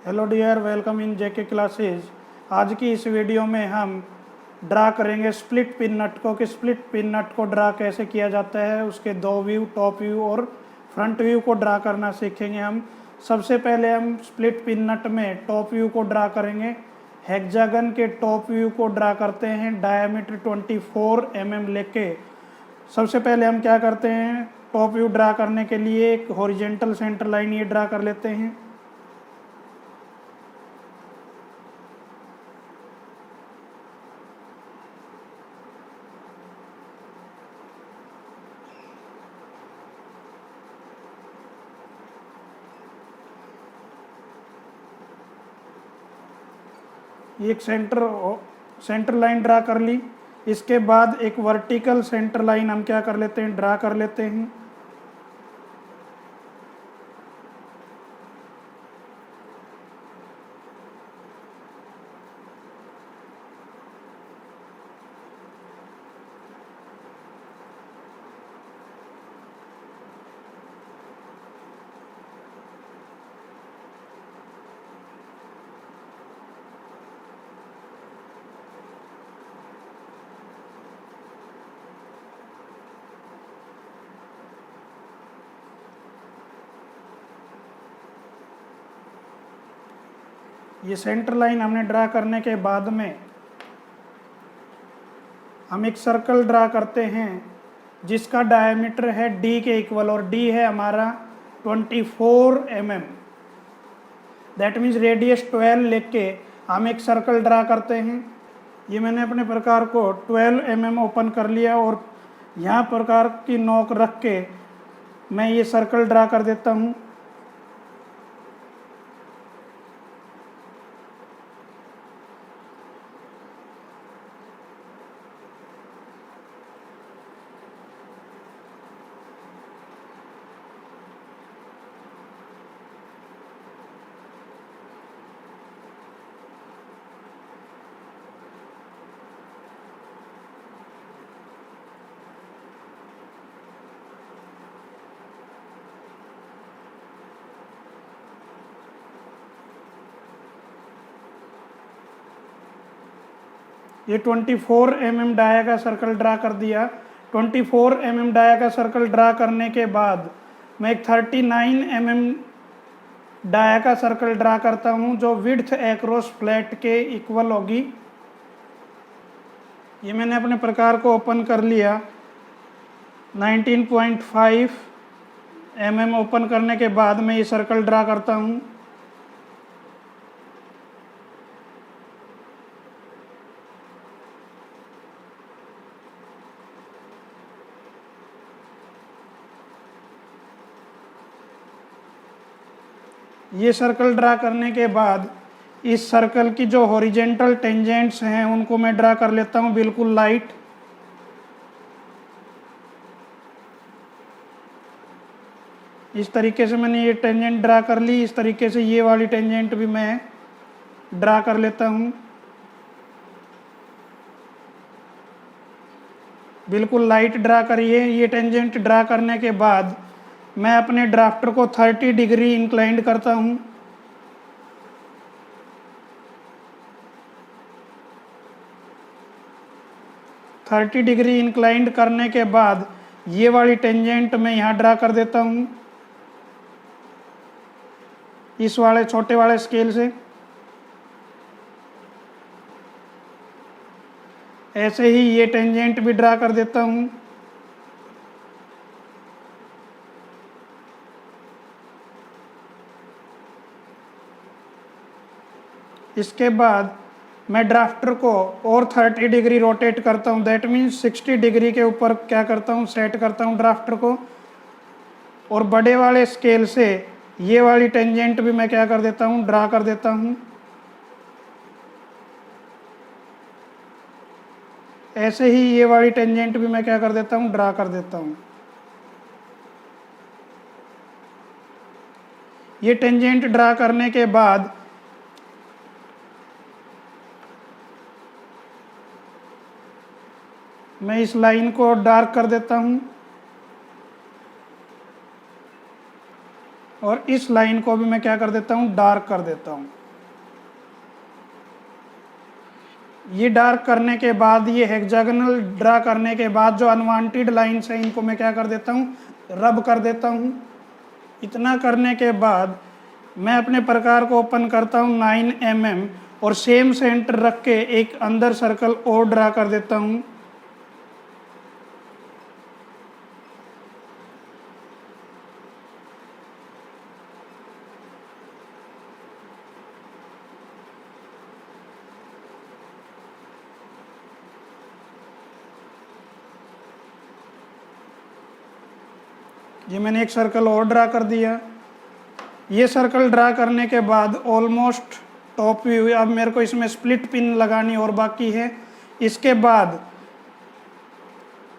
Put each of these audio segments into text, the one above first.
Hello dear, welcome in JK classes. आज की इस वीडियो में हम ड्रा करेंगे स्प्लिट पिन नट को कि स्प्लिट पिन नट को ड्रा कैसे किया जाता है। उसके दो व्यू, टॉप व्यू और फ्रंट व्यू को ड्रा करना सीखेंगे हम। सबसे पहले हम स्प्लिट पिन नट में टॉप व्यू को ड्रा करेंगे। हेक्सागन के टॉप व्यू को ड्रा करते हैं डायमीटर 24 mm लेके। सबसे पहले हम क्या करते हैं, टॉप व्यू ड्रा करने के लिए एक हॉरिजेंटल सेंटर लाइन ये ड्रा कर लेते हैं। एक सेंटर लाइन ड्रा कर ली। इसके बाद एक वर्टिकल सेंटर लाइन हम क्या कर लेते हैं, ड्रा कर लेते हैं। ये सेंटर लाइन हमने ड्रा करने के बाद में हम एक सर्कल ड्रा करते हैं जिसका डायमीटर है डी के इक्वल, और डी है हमारा 24 mm। दैट मीन्स रेडियस 12 लेके हम एक सर्कल ड्रा करते हैं। ये मैंने अपने प्रकार को 12 mm ओपन कर लिया और यहाँ प्रकार की नोक रख के मैं ये सर्कल ड्रा कर देता हूँ। ये 24 mm डाया का सर्कल ड्रा कर दिया। 24 mm डाया का सर्कल ड्रा करने के बाद मैं एक 39 mm डाया का सर्कल ड्रा करता हूँ जो विड्थ एक्रॉस फ्लैट के इक्वल होगी। ये मैंने अपने प्रकार को ओपन कर लिया। 19.5 mm ओपन करने के बाद मैं ये सर्कल ड्रा करता हूँ। ये सर्कल ड्रा करने के बाद इस सर्कल की जो हॉरिजेंटल टेंजेंट्स हैं उनको मैं ड्रा कर लेता हूँ बिल्कुल लाइट। इस तरीके से मैंने ये टेंजेंट ड्रा कर ली। इस तरीके से ये वाली टेंजेंट भी मैं ड्रा कर लेता हूँ बिल्कुल लाइट ड्रा करिए। ये टेंजेंट ड्रा करने के बाद मैं अपने ड्राफ्टर को 30 डिग्री इंक्लाइंड करता हूँ। थर्टी डिग्री इंक्लाइंड करने के बाद ये वाली टेंजेंट मैं यहाँ ड्रा कर देता हूँ इस वाले छोटे वाले स्केल से। ऐसे ही ये टेंजेंट भी ड्रा कर देता हूँ। इसके बाद मैं ड्राफ्टर को और 30 डिग्री रोटेट करता हूँ। दैट मीन्स 60 डिग्री के ऊपर क्या करता हूँ, सेट करता हूँ ड्राफ्टर को। और बड़े वाले स्केल से ये वाली टेंजेंट भी मैं क्या कर देता हूँ, ड्रा कर देता हूँ। ऐसे ही ये वाली टेंजेंट भी मैं क्या कर देता हूँ, ड्रा कर देता हूँ। ये टेंजेंट ड्रा करने के बाद मैं इस लाइन को डार्क कर देता हूँ। और इस लाइन को भी मैं क्या कर देता हूँ, डार्क कर देता हूँ। ये डार्क करने के बाद, ये हेक्सागोनल ड्रा करने के बाद जो अनवांटेड लाइन्स हैं इनको मैं क्या कर देता हूँ, रब कर देता हूँ। इतना करने के बाद मैं अपने प्रकार को ओपन करता हूँ 9 mm और सेम सेंटर रख के एक अंदर सर्कल और ड्रा कर देता हूँ। ये मैंने एक सर्कल और ड्रा कर दिया। ये सर्कल ड्रा करने के बाद ऑलमोस्ट टॉप व्यू, अब मेरे को इसमें स्प्लिट पिन लगानी और बाकी है। इसके बाद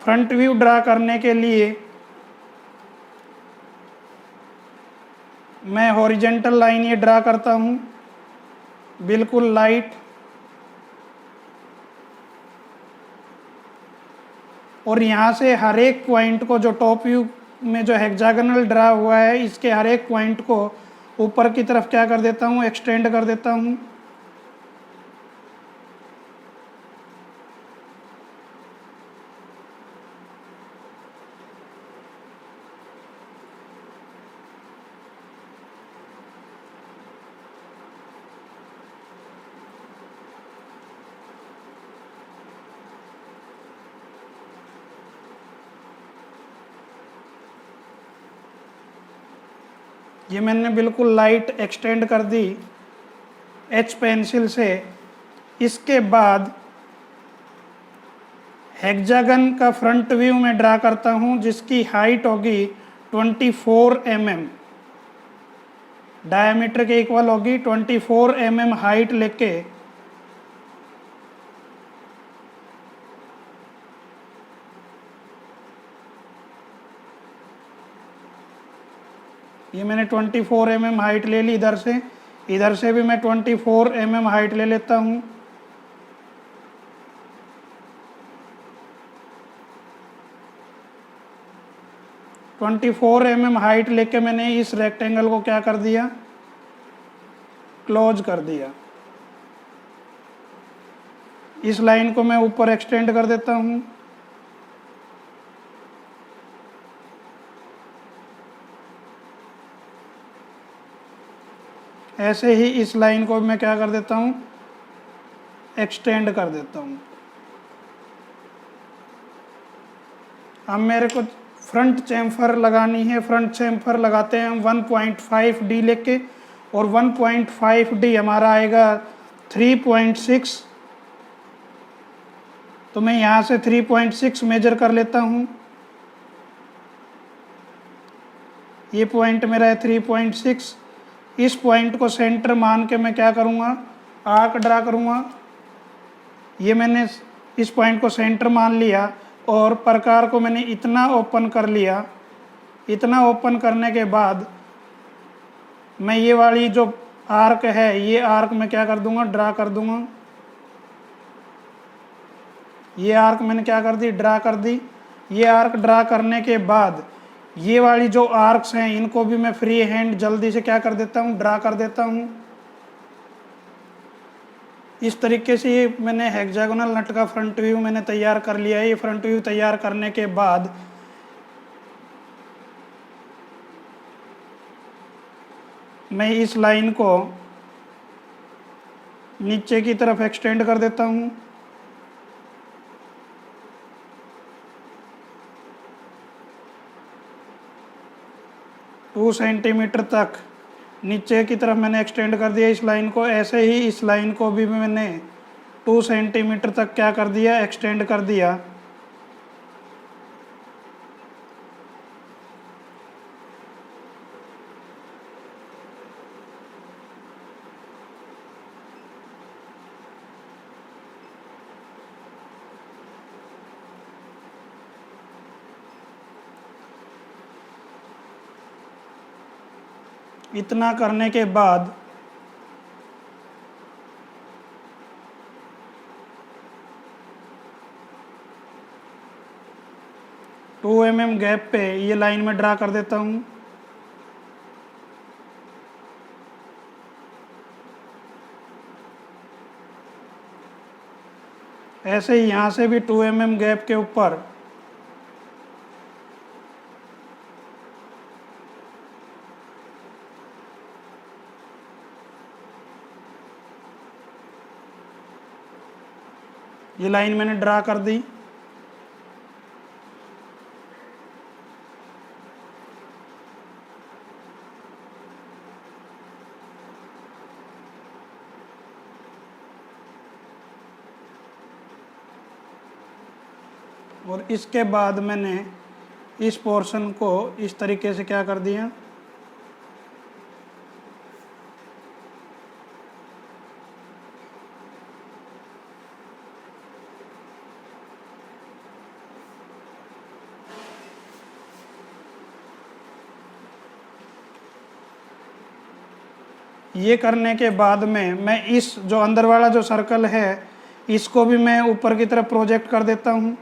फ्रंट व्यू ड्रा करने के लिए मैं हॉरिजेंटल लाइन ये ड्रा करता हूँ, बिल्कुल लाइट, और यहाँ से हर एक पॉइंट को, जो टॉप व्यू में जो हेक्सागोनल ड्रा हुआ है, इसके हर एक पॉइंट को ऊपर की तरफ क्या कर देता हूँ, एक्सटेंड कर देता हूँ। ये मैंने बिल्कुल लाइट एक्सटेंड कर दी एच पेंसिल से। इसके बाद हेक्सागन का फ्रंट व्यू में ड्रा करता हूँ, जिसकी हाइट होगी 24 mm, डायमीटर के इक्वल होगी। 24 mm हाइट लेके ये मैंने 24 mm हाइट ले ली। इधर से भी मैं 24 mm हाइट ले लेता हूँ। ट्वेंटी 4 mm हाइट लेके मैंने इस रेक्टेंगल को क्या कर दिया, क्लोज कर दिया। इस लाइन को मैं ऊपर एक्सटेंड कर देता हूँ। ऐसे ही इस लाइन को मैं क्या कर देता हूँ, एक्सटेंड कर देता हूँ। अब मेरे को फ्रंट चैम्फर लगानी है। फ्रंट चैम्फर लगाते हैं हम 1.5D लेके, और 1.5D हमारा आएगा 3.6। तो मैं यहाँ से 3.6 मेजर कर लेता हूँ। ये पॉइंट मेरा है 3.6। इस पॉइंट को सेंटर मान के मैं क्या करूँगा, आर्क ड्रा करूँगा। ये मैंने इस पॉइंट को सेंटर मान लिया और प्रकार को मैंने इतना ओपन कर लिया। इतना ओपन करने के बाद मैं ये वाली जो आर्क है, ये आर्क मैं क्या कर दूंगा, ड्रा कर दूंगा। ये आर्क मैंने क्या कर दी, ड्रा कर दी। ये आर्क ड्रा करने के बाद ये वाली जो आर्क्स हैं इनको भी मैं फ्री हैंड जल्दी से क्या कर देता हूँ, ड्रा कर देता हूँ। इस तरीके से ये मैंने हेक्सागोनल नट का फ्रंट व्यू मैंने तैयार कर लिया है। ये फ्रंट व्यू तैयार करने के बाद मैं इस लाइन को नीचे की तरफ एक्सटेंड कर देता हूँ। टू सेंटीमीटर तक नीचे की तरफ मैंने एक्सटेंड कर दिया इस लाइन को। ऐसे ही इस लाइन को भी मैंने 2 सेंटीमीटर तक क्या कर दिया, एक्सटेंड कर दिया। इतना करने के बाद टू mm गैप पे ये लाइन में ड्रा कर देता हूँ। ऐसे ही यहाँ से भी 2 mm गैप के ऊपर ये लाइन मैंने ड्रा कर दी। और इसके बाद मैंने इस पोर्शन को इस तरीके से क्या कर दिया, ये करने के बाद में मैं इस जो अंदर वाला जो सर्कल है इसको भी मैं ऊपर की तरफ प्रोजेक्ट कर देता हूँ।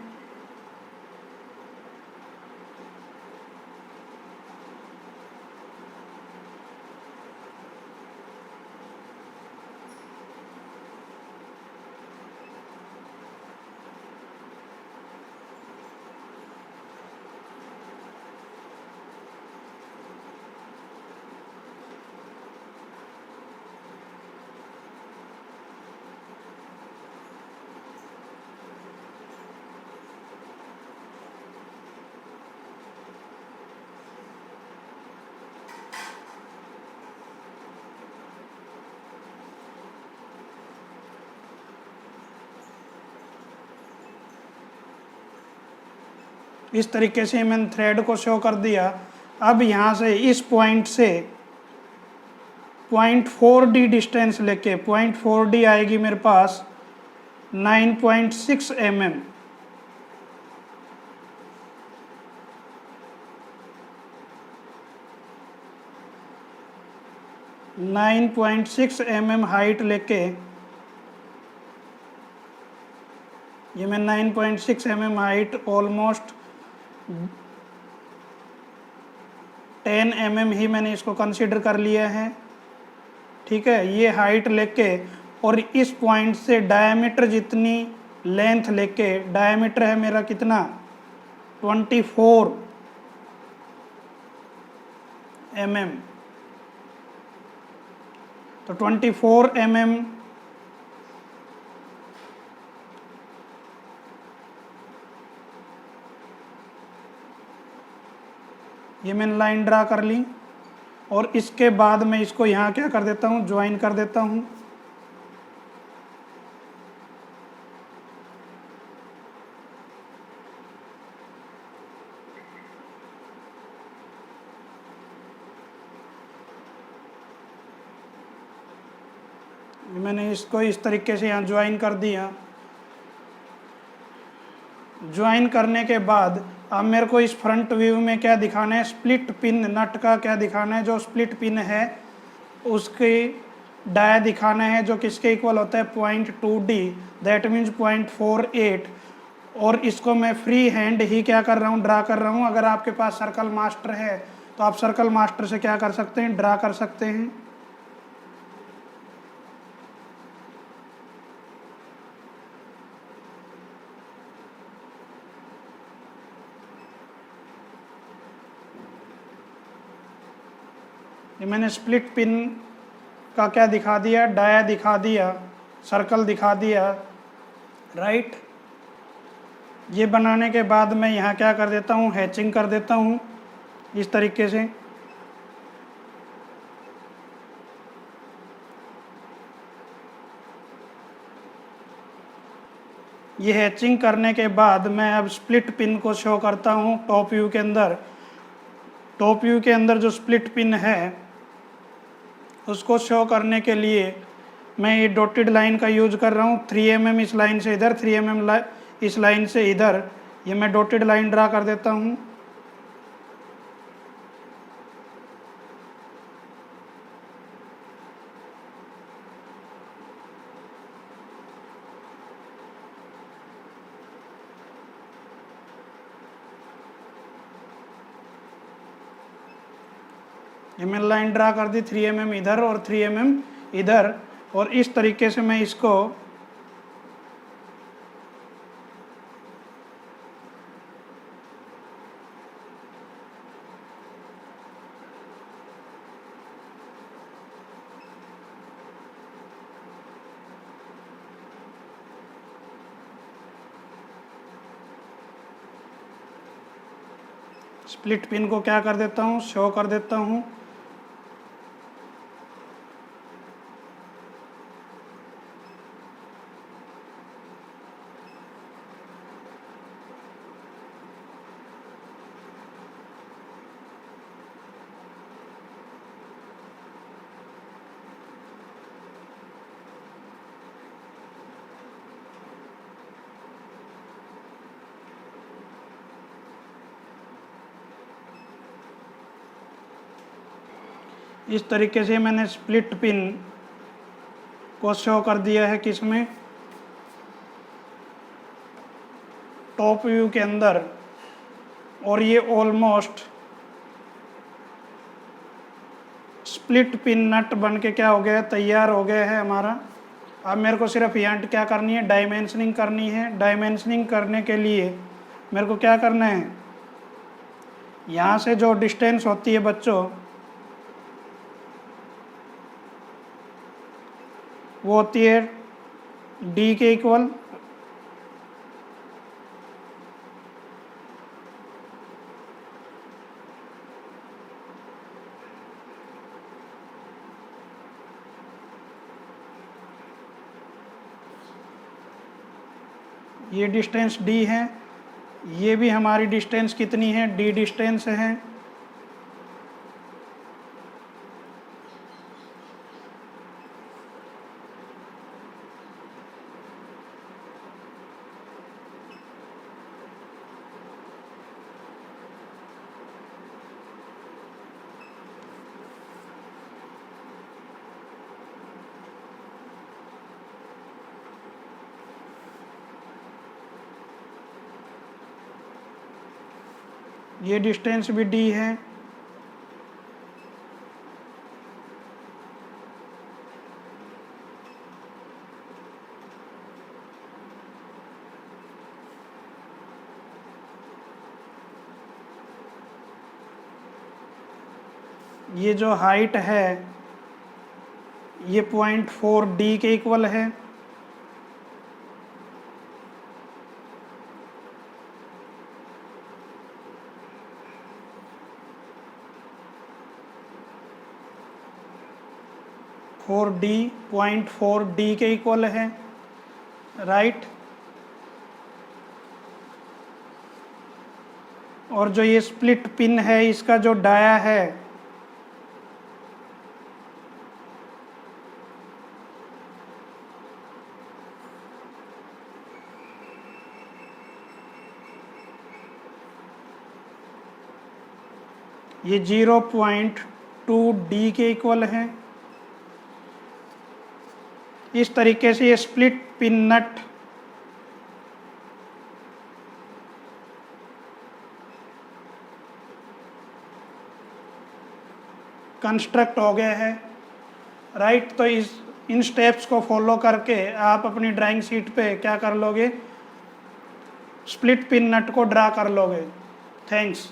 इस तरीके से मैंने थ्रेड को शो कर दिया। अब यहाँ से इस पॉइंट से 0.4d डिस्टेंस लेके 0.4d आएगी मेरे पास 9.6 mm। 9.6 mm हाइट लेके ये मैं 9.6 mm हाइट ऑलमोस्ट 10 mm ही मैंने इसको कंसीडर कर लिया है। ठीक है, ये हाइट लेके और इस पॉइंट से डायमीटर जितनी लेंथ लेके, डायमीटर है मेरा कितना 24 mm, तो 24 mm ये मैंने लाइन ड्रा कर ली। और इसके बाद मैं इसको यहाँ क्या कर देता हूँ, ज्वाइन कर देता हूँ। मैंने इसको इस तरीके से यहाँ ज्वाइन कर दिया। ज्वाइन करने के बाद अब मेरे को इस फ्रंट व्यू में क्या दिखाना है, स्प्लिट पिन नट का क्या दिखाना है। जो स्प्लिट पिन है उसकी डाया दिखाना है जो किसके इक्वल होता है 0.2d, दैट मीन्स 0.48। और इसको मैं फ्री हैंड ही क्या कर रहा हूँ, ड्रा कर रहा हूँ। अगर आपके पास सर्कल मास्टर है तो आप सर्कल मास्टर से क्या कर सकते हैं, ड्रा कर सकते हैं। ये मैंने स्प्लिट पिन का क्या दिखा दिया, डाया दिखा दिया, सर्कल दिखा दिया, राइट। ये बनाने के बाद मैं यहाँ क्या कर देता हूँ, हैचिंग कर देता हूँ इस तरीके से। ये हैचिंग करने के बाद मैं अब स्प्लिट पिन को शो करता हूँ टॉप व्यू के अंदर। टॉप व्यू के अंदर जो स्प्लिट पिन है उसको शो करने के लिए मैं ये डॉटेड लाइन का यूज कर रहा हूँ। 3 mm इस लाइन से इधर, 3 mm इस लाइन से इधर, ये मैं डॉटेड लाइन ड्रा कर देता हूँ। ये मैंने लाइन ड्रा कर दी 3 mm इधर और 3 mm इधर। और इस तरीके से मैं इसको स्प्लिट पिन को क्या कर देता हूँ, शो कर देता हूँ। इस तरीके से मैंने स्प्लिट पिन को शो कर दिया है किसमें, टॉप व्यू के अंदर। और ये ऑलमोस्ट स्प्लिट पिन नट बन के क्या हो गया है, तैयार हो गया है हमारा। अब मेरे को सिर्फ यहाँ क्या करनी है, डायमेंशनिंग करनी है। डायमेंशनिंग करने के लिए मेरे को क्या करना है, यहाँ से जो डिस्टेंस होती है बच्चों, वो होती है डी के इक्वल ये डिस्टेंस डी है, ये भी हमारी डिस्टेंस कितनी है, डी डिस्टेंस है। ये डिस्टेंस भी डी है। ये जो हाइट है ये 0.4 डी के इक्वल है। फोर डी 0.4 डी के इक्वल है, राइट। और जो ये स्प्लिट पिन है इसका जो डाया है ये 0.2 डी के इक्वल है। इस तरीके से ये स्प्लिट पिन नट कंस्ट्रक्ट हो गया है, राइट। तो इन स्टेप्स को फॉलो करके आप अपनी ड्राइंग शीट पे क्या कर लोगे, स्प्लिट पिन नट को ड्रा कर लोगे। थैंक्स।